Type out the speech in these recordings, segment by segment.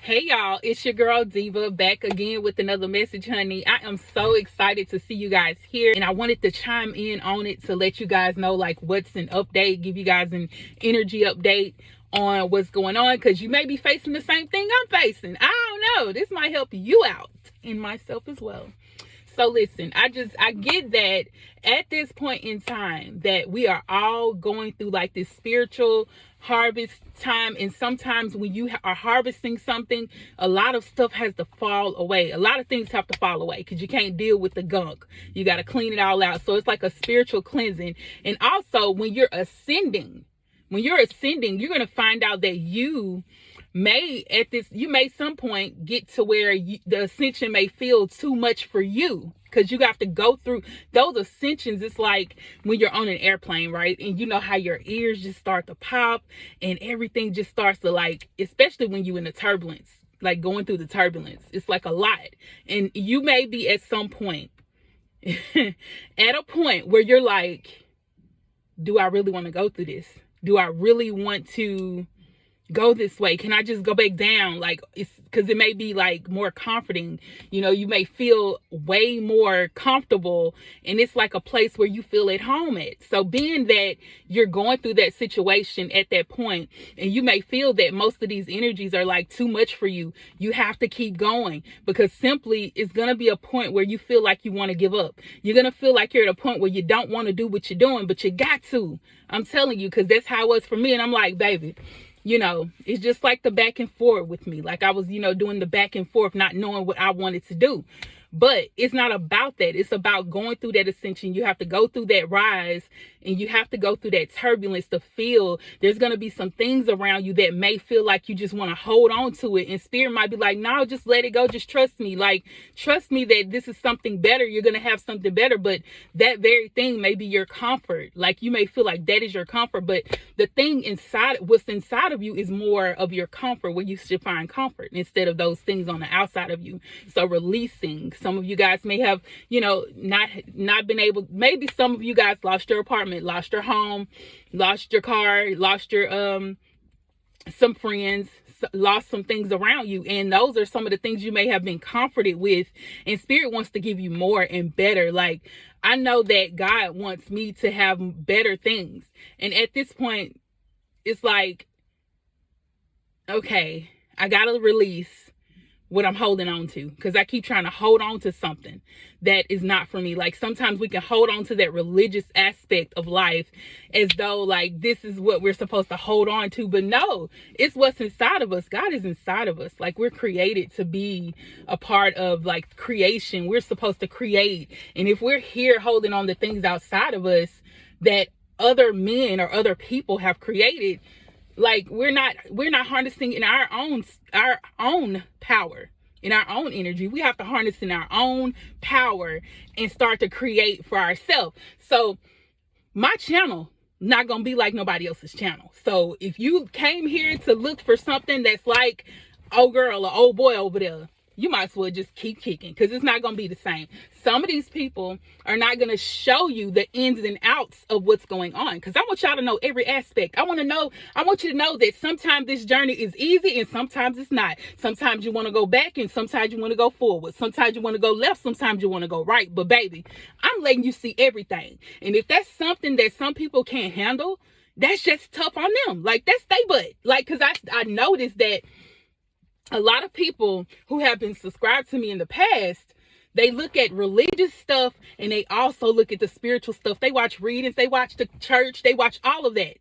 Hey y'all, it's your girl Diva back again with another message, honey. I am so excited to see you guys here, and I wanted to chime in on it to let you guys know like what's an update, give you guys an energy update on what's going on, because you may be facing the same thing I'm facing. I don't know, this might help you out and myself as well. So listen, I get that at this point in time that we are all going through like this spiritual harvest time, and sometimes when you are harvesting something, a lot of stuff has to fall away. A lot of things have to fall away because you can't deal with the gunk. You got to clean it all out. So it's like a spiritual cleansing. And also when you're ascending, you're going to find out that you may some point get to where the ascension may feel too much for you, because you have to go through those ascensions. It's like when you're on an airplane, right? And you know how your ears just start to pop and everything just starts to, like, especially when you're in the turbulence, like going through the turbulence, it's like a lot. And you may be at some point at a point where you're like, do I really want to go through this? Do I really want to go this way? Can I just go back down? Like, it's because it may be like more comforting, you may feel way more comfortable, and it's like a place where you feel at home at. So being that you're going through that situation at that point, and you may feel that most of these energies are like too much for you, you have to keep going, because simply it's going to be a point where you feel like you want to give up. You're going to feel like you're at a point where you don't want to do what you're doing, but you got to. I'm telling you, because that's how it was for me. And I'm like, baby, it's just like the back and forth with me. Like I was, doing the back and forth, not knowing what I wanted to do. But it's not about that. It's about going through that ascension. You have to go through that rise, and you have to go through that turbulence to feel there's going to be some things around you that may feel like you just want to hold on to it. And spirit might be like, no, just let it go. Just trust me. Like, trust me that this is something better. You're going to have something better. But that very thing may be your comfort. Like, you may feel like that is your comfort. But the thing inside, what's inside of you is more of your comfort, where you should find comfort instead of those things on the outside of you. So releasing. Some of you guys may have, not been able, maybe some of you guys lost your apartment, lost your home, lost your car, lost your, some friends, lost some things around you. And those are some of the things you may have been comforted with. And spirit wants to give you more and better. Like, I know that God wants me to have better things. And at this point, it's like, okay, I got to release what I'm holding on to, because I keep trying to hold on to something that is not for me. Like, sometimes we can hold on to that religious aspect of life as though like this is what we're supposed to hold on to, but no, it's what's inside of us. God is inside of us. Like, we're created to be a part of like creation. We're supposed to create, and if we're here holding on to things outside of us that other men or other people have created, like, we're not harnessing in our own power, in our own energy. We have to harness in our own power and start to create for ourselves. So my channel not gonna be like nobody else's channel. So if you came here to look for something that's like old girl or old boy over there, you might as well just keep kicking, because it's not going to be the same. Some of these people are not going to show you the ins and outs of what's going on, because I want y'all to know every aspect. I want you to know that sometimes this journey is easy and sometimes it's not. Sometimes you want to go back and sometimes you want to go forward. Sometimes you want to go left, sometimes you want to go right. But baby, I'm letting you see everything. And if that's something that some people can't handle, that's just tough on them. Like, that's they butt. Like, because I noticed that a lot of people who have been subscribed to me in the past, they look at religious stuff and they also look at the spiritual stuff. They watch readings, they watch the church, they watch all of that.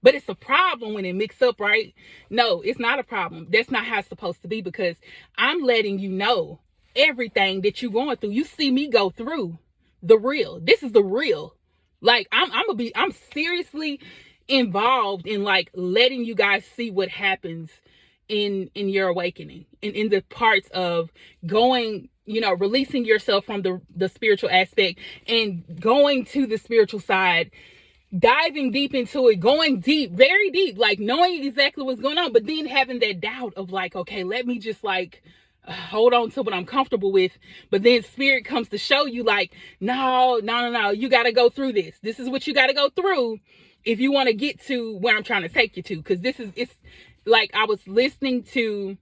But it's a problem when it mix up, right? No, it's not a problem. That's not how it's supposed to be, because I'm letting you know everything that you're going through. You see me go through the real. This is the real. Like, I'm seriously involved in like letting you guys see what happens in your awakening, in the parts of going, releasing yourself from the spiritual aspect and going to the spiritual side, diving deep into it, going deep, very deep, like knowing exactly what's going on, but then having that doubt of like, okay, let me just like hold on to what I'm comfortable with. But then spirit comes to show you like, no, you got to go through this. This is what you got to go through if you want to get to where I'm trying to take you to. Because it's like, I was listening to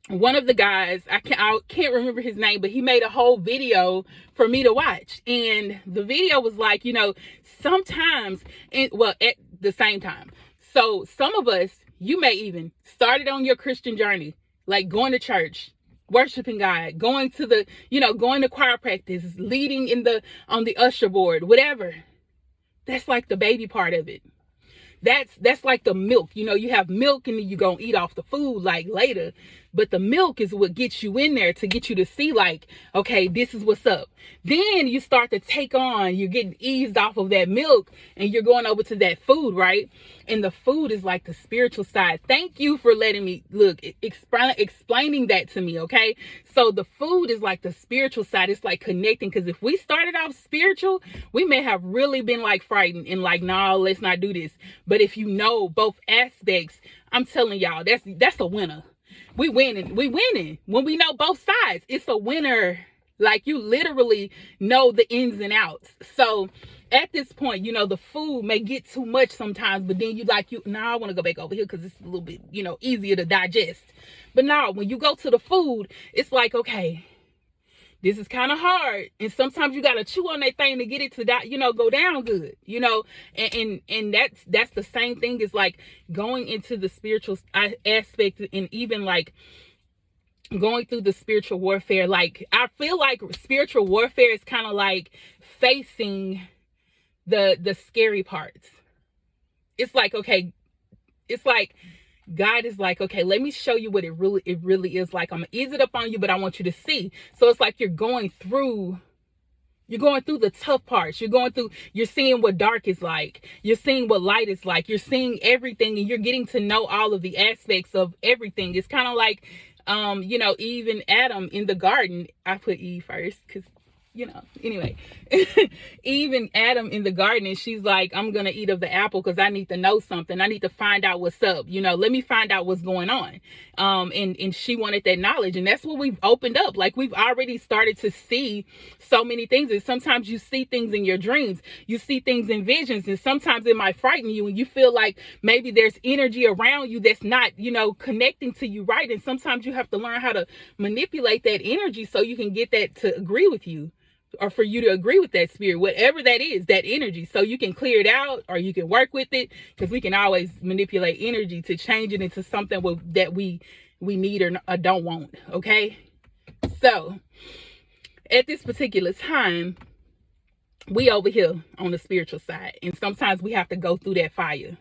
one of the guys, I can't remember his name, but he made a whole video for me to watch. And the video was like, sometimes, at the same time. So some of us, you may even started on your Christian journey, like going to church, worshiping God, going to going to choir practice, leading on the usher board, whatever. That's like the baby part of it. That's like the milk. You have milk and then you gonna eat off the food like later. But the milk is what gets you in there to get you to see like, okay, this is what's up. Then you start to take on, you're getting eased off of that milk and you're going over to that food, right? And the food is like the spiritual side. Thank you for letting me explaining that to me, okay? So the food is like the spiritual side. It's like connecting, because if we started off spiritual, we may have really been like frightened and like, no, let's not do this. But if you know both aspects, I'm telling y'all, that's a winner. We winning. When we know both sides, it's a winner. Like, you literally know the ins and outs. So at this point, the food may get too much sometimes, but then I want to go back over here because it's a little bit, easier to digest. But now when you go to the food, it's like, okay, this is kind of hard. And sometimes you got to chew on that thing to get it to go down good, and that's the same thing as like going into the spiritual aspect, and even like going through the spiritual warfare. Like, I feel like spiritual warfare is kind of like facing the scary parts. It's like, okay, it's like God is like, okay, let me show you what it really is like. I'm gonna ease it up on you, but I want you to see. So it's like you're going through the tough parts. You're seeing what dark is like. You're seeing what light is like. You're seeing everything, and you're getting to know all of the aspects of everything. It's kind of like, Eve and Adam in the garden. I put Eve first because, anyway, Eve and Adam in the garden, and she's like, I'm going to eat of the apple because I need to know something. I need to find out what's up. Let me find out what's going on. And she wanted that knowledge. And that's what we've opened up. Like, we've already started to see so many things. And sometimes you see things in your dreams. You see things in visions. And sometimes it might frighten you. And you feel like maybe there's energy around you that's not, connecting to you right. And sometimes you have to learn how to manipulate that energy so you can get that to agree with you, or for you to agree with that spirit, whatever that is, that energy, so you can clear it out or you can work with it, because we can always manipulate energy to change it into something that we need or don't want. Okay, so at this particular time, we over here on the spiritual side, and sometimes we have to go through that fire.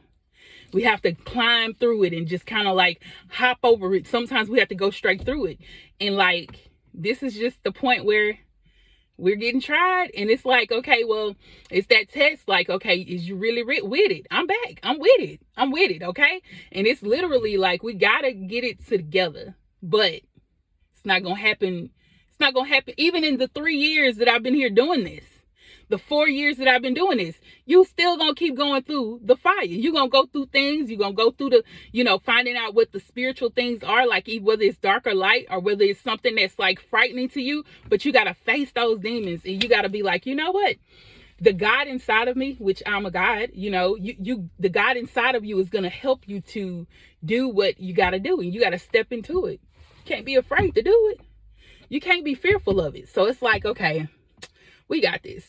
We have to climb through it and just kind of like hop over it. Sometimes we have to go straight through it, and like, this is just the point where we're getting tried. And it's like, okay, well, it's that test. Like, okay, is you really with it? I'm back. I'm with it. Okay. And it's literally like, we got to get it together, but it's not going to happen. It's not going to happen. Even in the 3 years that I've been here doing this, the 4 years that I've been doing this, you still gonna keep going through the fire. You're gonna go through things. You're gonna go through finding out what the spiritual things are, like whether it's dark or light, or whether it's something that's like frightening to you. But you gotta face those demons, and you gotta be like, you know what? The God inside of me, which I'm a God, the God inside of you is gonna help you to do what you gotta do, and you gotta step into it. You can't be afraid to do it. You can't be fearful of it. So it's like, okay, we got this.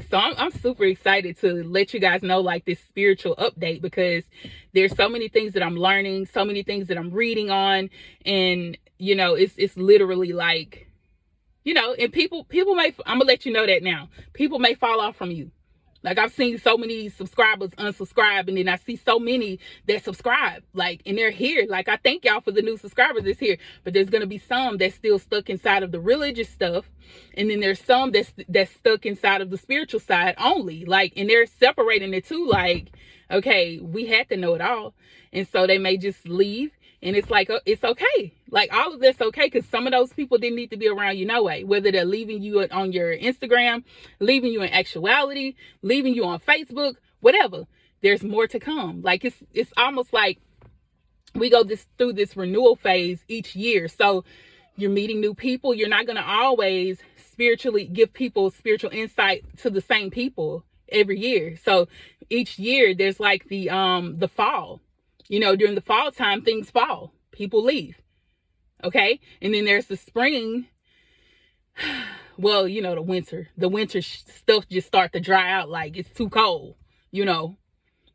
So I'm super excited to let you guys know like this spiritual update, because there's so many things that I'm learning, so many things that I'm reading on, and it's literally like, and people may, I'm gonna let you know that now, people may fall off from you. Like, I've seen so many subscribers unsubscribe, and then I see so many that subscribe, like, and they're here. Like, I thank y'all for the new subscribers that's here, but there's going to be some that's still stuck inside of the religious stuff. And then there's some that's stuck inside of the spiritual side only. Like, and they're separating the two. Like, okay, we had to know it all. And so they may just leave. And it's like, it's okay. Like, all of that's okay, because some of those people didn't need to be around you no way. Whether they're leaving you on your Instagram, leaving you in actuality, leaving you on Facebook, whatever. There's more to come. Like, it's almost like we go through this renewal phase each year. So you're meeting new people. You're not going to always spiritually give people spiritual insight to the same people every year. So each year there's like the fall. During the fall time, things fall. People leave. Okay. And then there's the spring. Well, you know, the winter stuff just start to dry out. Like it's too cold, you know,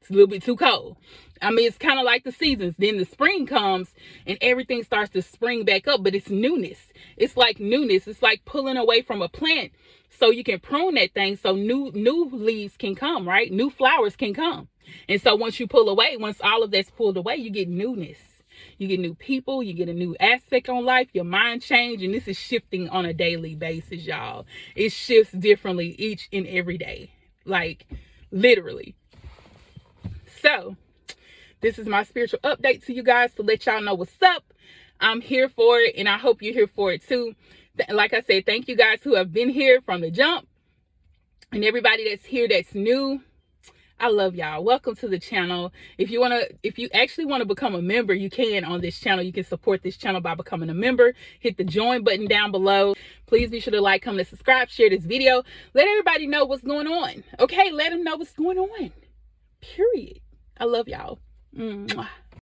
it's a little bit too cold. I mean, it's kind of like the seasons. Then the spring comes and everything starts to spring back up, but it's newness. It's like newness. It's like pulling away from a plant so you can prune that thing so new leaves can come, right? New flowers can come. And so once you pull away, once all of that's pulled away, you get newness. You get new people, you get a new aspect on life, your mind change, and this is shifting on a daily basis, y'all. It shifts differently each and every day, like literally. So this is my spiritual update to you guys to let y'all know what's up. I'm here for it, and I hope you're here for it too. Like I said, thank you guys who have been here from the jump, and everybody that's here that's new. I love y'all. Welcome to the channel. If you actually want to become a member, you can on this channel. You can support this channel by becoming a member. Hit the join button down below. Please be sure to like, comment, subscribe, share this video. Let everybody know what's going on. Okay, let them know what's going on. Period. I love y'all. Mwah.